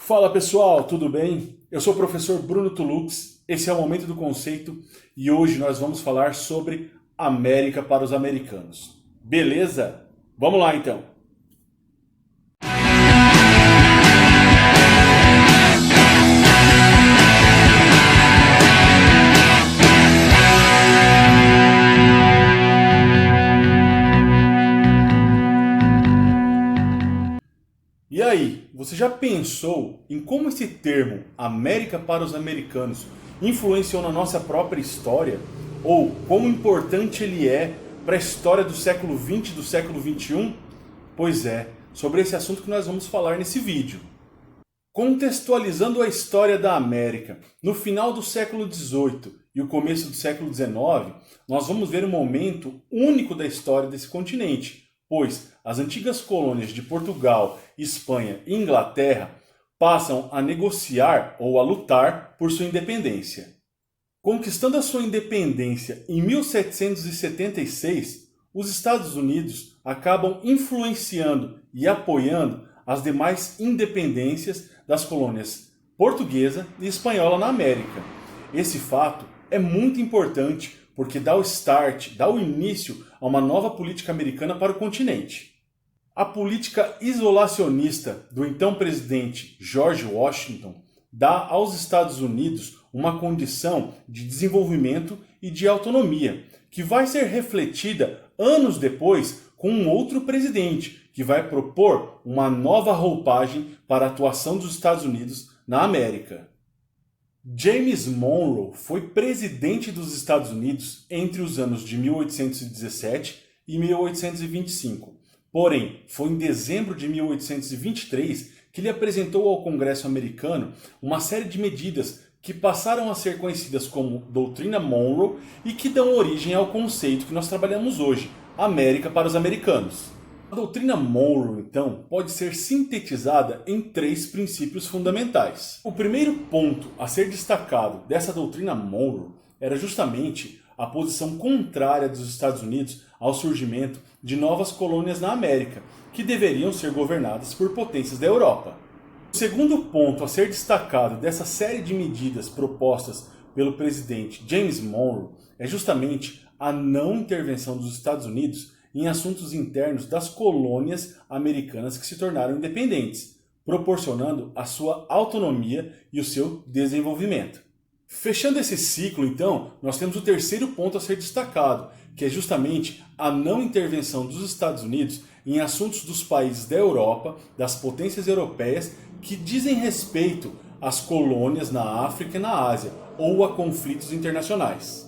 Fala pessoal, tudo bem? Eu sou o professor Bruno Tulux, esse é o Momento do Conceito e hoje nós vamos falar sobre América para os americanos. Beleza? Vamos lá então! E aí, você já pensou em como esse termo América para os americanos influenciou na nossa própria história? Ou quão importante ele é para a história do século XX e do século XXI? Pois é, sobre esse assunto que nós vamos falar nesse vídeo. Contextualizando a história da América, no final do século XVIII e o começo do século XIX, nós vamos ver um momento único da história desse continente, pois as antigas colônias de Portugal, Espanha e Inglaterra passam a negociar ou a lutar por sua independência. Conquistando a sua independência em 1776, os Estados Unidos acabam influenciando e apoiando as demais independências das colônias portuguesa e espanhola na América. Esse fato é muito importante porque dá o start, dá o início a uma nova política americana para o continente. A política isolacionista do então presidente George Washington dá aos Estados Unidos uma condição de desenvolvimento e de autonomia, que vai ser refletida anos depois com um outro presidente, que vai propor uma nova roupagem para a atuação dos Estados Unidos na América. James Monroe foi presidente dos Estados Unidos entre os anos de 1817 e 1825. Porém, foi em dezembro de 1823 que ele apresentou ao Congresso americano uma série de medidas que passaram a ser conhecidas como Doutrina Monroe e que dão origem ao conceito que nós trabalhamos hoje, América para os americanos. A doutrina Monroe, então, pode ser sintetizada em três princípios fundamentais. O primeiro ponto a ser destacado dessa doutrina Monroe era justamente a posição contrária dos Estados Unidos ao surgimento de novas colônias na América, que deveriam ser governadas por potências da Europa. O segundo ponto a ser destacado dessa série de medidas propostas pelo presidente James Monroe é justamente a não intervenção dos Estados Unidos em assuntos internos das colônias americanas que se tornaram independentes, proporcionando a sua autonomia e o seu desenvolvimento. Fechando esse ciclo, então, nós temos o terceiro ponto a ser destacado, que é justamente a não intervenção dos Estados Unidos em assuntos dos países da Europa, das potências europeias, que dizem respeito às colônias na África e na Ásia, ou a conflitos internacionais.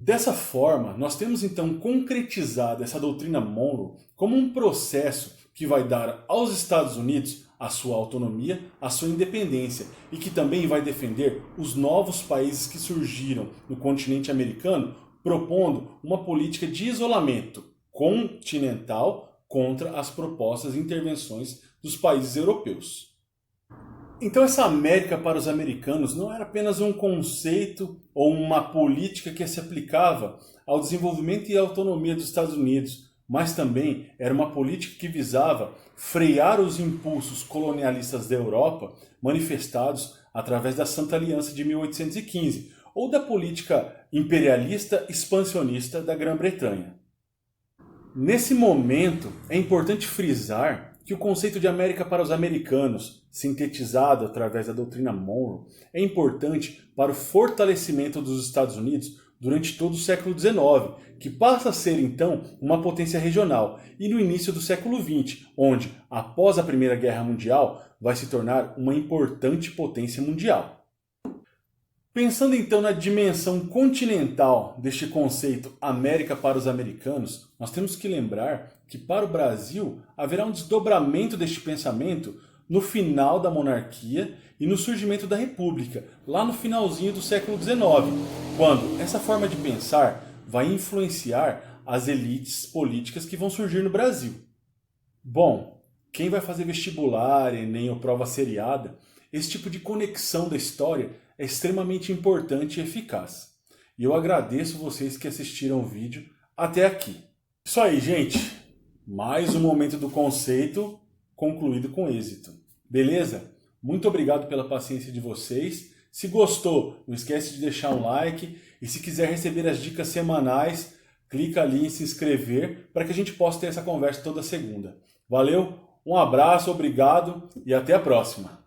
Dessa forma, nós temos então concretizado essa doutrina Monroe como um processo que vai dar aos Estados Unidos a sua autonomia, a sua independência e que também vai defender os novos países que surgiram no continente americano, propondo uma política de isolamento continental contra as propostas e intervenções dos países europeus. Então essa América para os americanos não era apenas um conceito ou uma política que se aplicava ao desenvolvimento e à autonomia dos Estados Unidos, mas também era uma política que visava frear os impulsos colonialistas da Europa manifestados através da Santa Aliança de 1815 ou da política imperialista expansionista da Grã-Bretanha. Nesse momento, é importante frisar que o conceito de América para os americanos, sintetizado através da doutrina Monroe, é importante para o fortalecimento dos Estados Unidos durante todo o século XIX, que passa a ser então uma potência regional, e no início do século XX, onde, após a Primeira Guerra Mundial, vai se tornar uma importante potência mundial. Pensando então na dimensão continental deste conceito América para os americanos, nós temos que lembrar que para o Brasil haverá um desdobramento deste pensamento no final da monarquia e no surgimento da república, lá no finalzinho do século XIX, quando essa forma de pensar vai influenciar as elites políticas que vão surgir no Brasil. Bom, quem vai fazer vestibular, Enem ou prova seriada, esse tipo de conexão da história é extremamente importante e eficaz. E eu agradeço vocês que assistiram o vídeo até aqui. Isso aí, gente. Mais um momento do conceito concluído com êxito. Beleza? Muito obrigado pela paciência de vocês. Se gostou, não esquece de deixar um like. E se quiser receber as dicas semanais, clica ali em se inscrever para que a gente possa ter essa conversa toda segunda. Valeu, um abraço, obrigado e até a próxima.